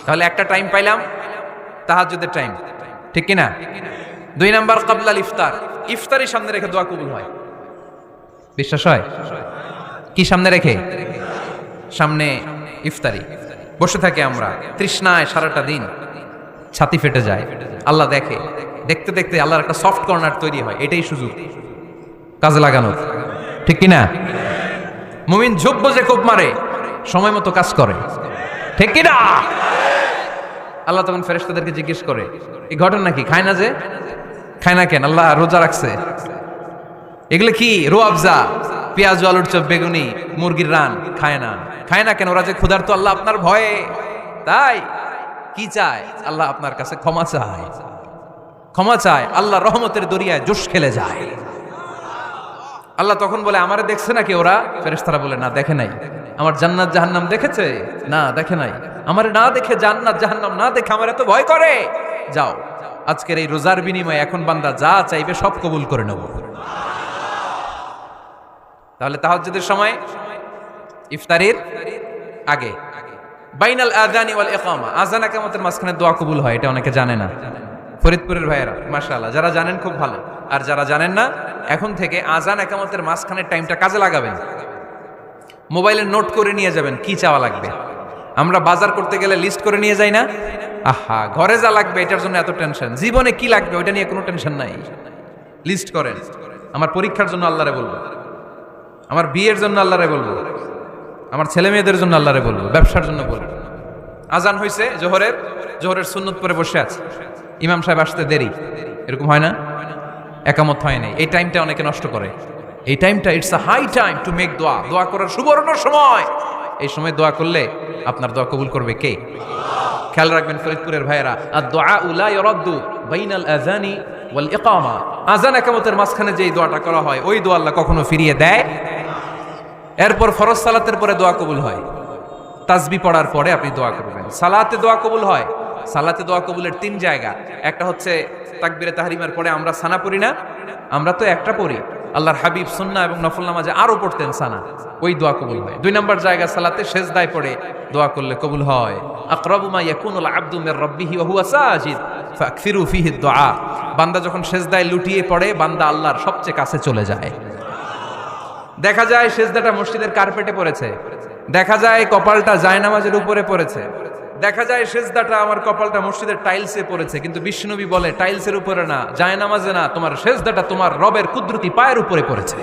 তাহলে একটা টাইম পাইলাম, তাহাজ্জুদের টাইম, ঠিক কিনা? 2 নাম্বার ক্বাবলাল ইফতার, ইফতারি সামনে রেখে দোয়া কবুল হয়। বিশ্বাস হয়? কি সামনে রেখে? সামনে ইফতারি। বসে থাকে আমরা তৃষ্ণায় সারাটা দিন, ছাতি ফেটে যায়, আল্লাহ দেখে, দেখতে দেখতে আল্লাহর একটা সফট কর্নার তৈরি হয়। এটাই সুযোগ কাজে লাগানোর, ঠিক কিনা? মুমিন ঝোপ যে কোপ মারে, সময় মতো কাজ করে, ঠিক কিনা? আল্লাহ তখন ফেরেশতাদেরকে জিজ্ঞেস করে, এই ঘটনা কি? খায় না যে? খায় না কেন? আল্লাহ রোজা রাখছে। এগুলো কি? রোয়াবজা, পেঁয়াজ, আলুর চপ, বেগুনি, মুরগির রান। খায় না। খায় না কেন? ওরা যে ক্ষুধার্ত, আল্লাহ আপনার ভয়ে। তাই কি চায়? আল্লাহ আপনার কাছে ক্ষমা চায়, ক্ষমা চায়। আল্লাহ রহমতের দরিয়ায় জোশ খেলে যায়। আল্লাহ তখন বলে, আমারে দেখছে নাকি ওরা? ফেরেশতারা বলে, না দেখে নাই। আমার জান্নাত জাহান্নাম দেখেছে? না দেখে নাই। আমারে না দেখে, জান্নাত জাহান্নাম না দেখে আমার এত ভয় করে। যাও, আজকের এই রোজার বিনিময়ে এখন বান্দা যা চাইবে সব কবুল করে নেব। তাহলে তাহাজ্জুদের সময় ইফতারির আগে, বাইনাল আযানি ওয়াল ইকামা, আযান ইকামতের মাঝখানে দোয়া কবুল হয়। এটা অনেকে জানে না। ফরিদপুরের ভাইয়েরা মাশাআল্লাহ, যারা জানেন খুব ভালো, আর যারা জানেন না এখন থেকে আযান ইকামতের মাঝখানের টাইমটা কাজে লাগাবেন। মোবাইলে নোট করে নিয়ে যাবেন কি চাওয়া লাগবে। আমরা বাজার করতে গেলে লিস্ট করে নিয়ে যাই না? আহা, ঘরে যা লাগবে এটার জন্য এত টেনশন, জীবনে কি লাগবে ওইটা নিয়ে কোনো টেনশন নাই। লিস্ট করেন। আমার পরীক্ষার জন্য আল্লাহরে বলবো, আমার বিয়ের জন্য আল্লাহরে বলবো, আমার ছেলে মেয়েদের জন্য আল্লাহরে বলবো, ব্যবসার জন্য বলবো। আজান হয়েছে জোহরের সুন্নত পরে বসে আছে, ইমাম সাহেব আসতে দেরি, এরকম হয় না? একামত হয় নাই, এই টাইমটা অনেকে নষ্ট করে। এই টাইমটা it's a high time to make দোয়া, দোয়া করার সুবর্ণ সময়। এই সময় দোয়া করলে আপনার দোয়া কবুল করবে কে? খেয়াল রাখবেন ফরিদপুরের ভাইয়েরা, আদ-দুআ লা ইউরাদ্দু বাইনাল আযানি ওয়াল ইকামা, আযান ইকামতের মাঝখানে যেই দোয়াটা করা হয় ওই দোয়া আল্লাহ কখনো ফিরিয়ে দেয়। এরপর ফরজ সালাতের পরে দোয়া কবুল হয়, তাসবিহ পড়ার পরে আপনি দোয়া করবেন। সালাতে দোয়া কবুল হয়, সালাতে দোয়া কবুলের 3 জায়গা। একটা হচ্ছে তাকবীরে তাহরিমের পরে আমরা সানা পড়ি না? আমরা তো একটা পড়ি, আল্লাহর হাবিব সুন্নাহ এবং নফল নামাজে আরো পড়তেন সানা, ওই দোয়া কবুল হয়। 2 নম্বর জায়গা সালাতে সেজদায় পড়ে দোয়া করলে কবুল হয়। আকরাবু মা ইয়াকুনুল আবদু মির রাব্বিহি ওয়া হুয়া সাজিদ ফাকসিরু ফিহি দুআ, বান্দা যখন সেজদায় লুটিয়ে পড়ে বান্দা আল্লাহর সবচেয়ে কাছে চলে যায়। দেখা যায় সেজদাটা মসজিদের কার্পেটে পড়েছে, দেখা যায় কপালটা জায়নামাজের উপরে পড়েছে, দেখা যায় সেজদাটা আমার কপালটা মসজিদের টাইলসে পড়েছে, কিন্তু বিশ্বনবী বলে টাইলসের উপরে না, জায়নামাজে না, তোমার সেজদাটা তোমার রবের কুদরতি পায়ের উপরে পড়েছে।